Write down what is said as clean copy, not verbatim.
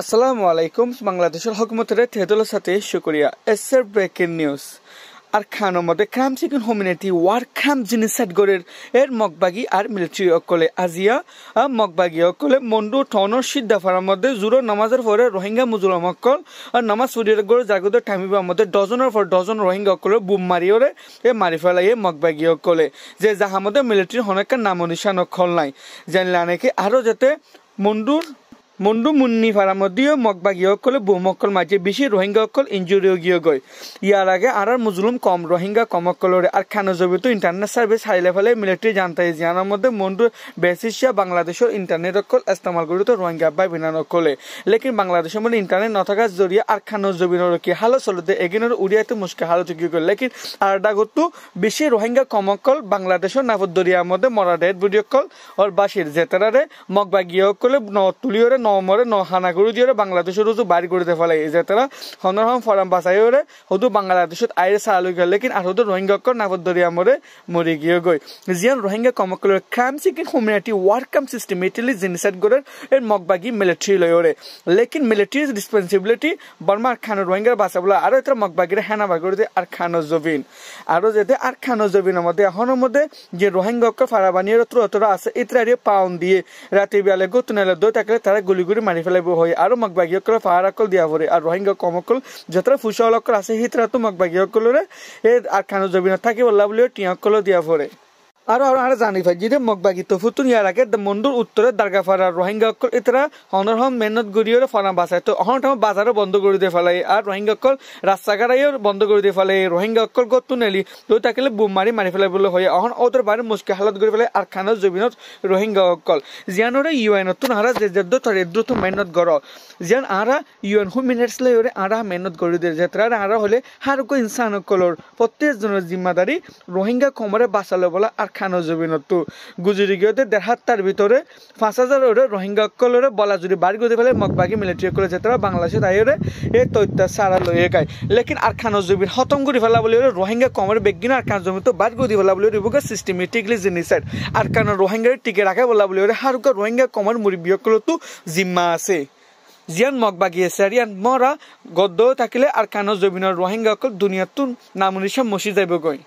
আসসালামু আলাইকুম বাংলাদেশের হুকুমতের তেহদুলের সাথে শুকরিয়া এসএর ব্রেকিং নিউজ আর খানোর মধ্যে ক্রাইম সিকিং হোমিনিটি ওয়ার ক্রাইম জিনিসাইড গরের এর মগবাগি আর মিলিটারি অকলে আজিয়া মগবাগি অকলে মন্ডু টনর সিদ্ধাফার মধ্যে জুরো নামাজের পরে রোহিঙ্গা মুজুলম অকল আর নামাজ পড়িয়ে গড়ে জাগত টাইমিবার মধ্যে ডজনের পর ডজন রোহিঙ্গা অকলে বুম মারিওরে এ মারি ফেলাই মগবাগি অকলে যে যাহা মধ্যে মিলিটারি হনেকার নাম নিশান অকল নাই জানলে অনেকে আরো যাতে মন্ডু মুন্নি ফারা মধ্যেও মগবাগি অকলে বুমকল মাঝে বেশি রোহিঙ্গা অকল ইঞ্জুরি গিয়ে গই ইয়ার আগে আর মুসলিম কম রোহিঙ্গা কম অকলরে আর খানো জবিত ইন্টারনেট সার্ভিস হাইলে ফেলে মিলিটারি জানতে জানার মধ্যে মন্ডু বেসিসিয়া বাংলাদেশের ইন্টারনেট অকল ইস্তেমাল করি তো রোহিঙ্গা বাই বিনান অকলে লেকিন বাংলাদেশের মধ্যে ইন্টারনেট নথাকার জরিয়ে আর খানো জবিনের কি হালো চলতে এগিনের উড়িয়াতে মুশকিল হালত গিয়ে গই লেকিন আর ডাগতু বেশি রোহিঙ্গা কম অকল বাংলাদেশের নাফদ দরিয়ার মধ্যে মরা ডেড ভিডিও কল ওর বাসির জেতারে মগবাগি অকলে ন তুলিওরে মরে ন হানা করে দিয়ে বাংলাদেশের রুজু বাড়ি করে ফেলে যে তারা হনরহম ফরাম বাসাই ওরে হদু বাংলাদেশত আইরে সালু গেল লেকিন আর হদু রোহিঙ্গা কর নাবদরিয়া মরে মরে গিয়ে গই জিয়ান রোহিঙ্গা কমকলের ক্রাইম সিকিং humanity war crime systematically genocide গরের এর মগবাগি মিলিটারি লয় ওরে লেকিন মিলিটারি রেসপন্সিবিলিটি বর্মার খানো রোহিঙ্গার বাসা বলে আরো এটা মগবাগির হেনা বাগরে দে আর খানো জবিন আরো যেতে আর খানো জবিনের মধ্যে এখনের মধ্যে যে রোহিঙ্গা কর ফারাবানির ত্রতরা আছে ইত্রারি পাউন্ড দিয়ে রাতে বেলা গতুনালে দই থাকলে তারা গুলি মারি ফেলাইব হয় আর মগবাগি অকল ফাহারাকল দিয়া পরে আর রোহিঙ্গা কমকল যতটা ফুসল অকল আছে হিতরা তো মগবাগি অকলরে এ আর খানো জবিন থাকে বললা বলে টিয়াকল দিয়া পরে আর আর জানি ভাই যে মগবাগি তো ফুতুন ইয়ার আগে মন্ডুর উত্তরে দারগাফারা রোহিঙ্গা অকল এতরা হনরহম মেহনত গড়িয়ে ফানা বাসায় তো অহন টাইম বাজারও বন্ধ করে দিয়ে ফেলাই আর রোহিঙ্গা অকল রাস্তাঘাটাইও বন্ধ করে দিয়ে ফেলে রোহিঙ্গা অকল গত নেলি তো তাকে বুম মারি ফেলাই বলে হয় অহন ওদের বাড়ির মুশকিল হালত করে ফেলে আর খানো জবিনত রোহিঙ্গা অকল জিয়ানরে ইউএন নাহারা যে দ্রুত মেহনত গড় জিয়ান আরা ইউএন হুমিনিটস লইরে আরা মেহনত করে দিয়ে যেতরা আরা হলে হারকো ইনসান অকলর প্রত্যেকজনের জিম্মাদারি রোহিঙ্গা কমরে বাঁচালে বলা আর খানো জবিনত গুজরি গিয়ে ১.৫ ভিতরে ৫,০০০ রোহিঙ্গা অকলরে বলা যদি বাড়ি করে ফেলে মগবাগি মিলিটারি করে যেতে বাংলাদেশে তাইরে এই তৈত্যা সারা লইয়ে গায় লেকিন আর খানো জবিন খতম করে ফেলা বলে রোহিঙ্গা কমরে বেগিন আর খান জমি তো বাড়ি করে ফেলা বলে রিবুকে সিস্টেমেটিকলি জিনিসাইড আর কারণ রোহিঙ্গার টিকে রাখা বলা বলে হারুকা রোহিঙ্গা কমর মুরব্বী অকলতো জিম্মা আছে জিয়ান মগবাগি সারিয়ান মরা গদ্দ থাকিলে আর কানো জবিনের রোহিঙ্গা অকল দুনিয়াতুন নামনিশা মসি যাইব গই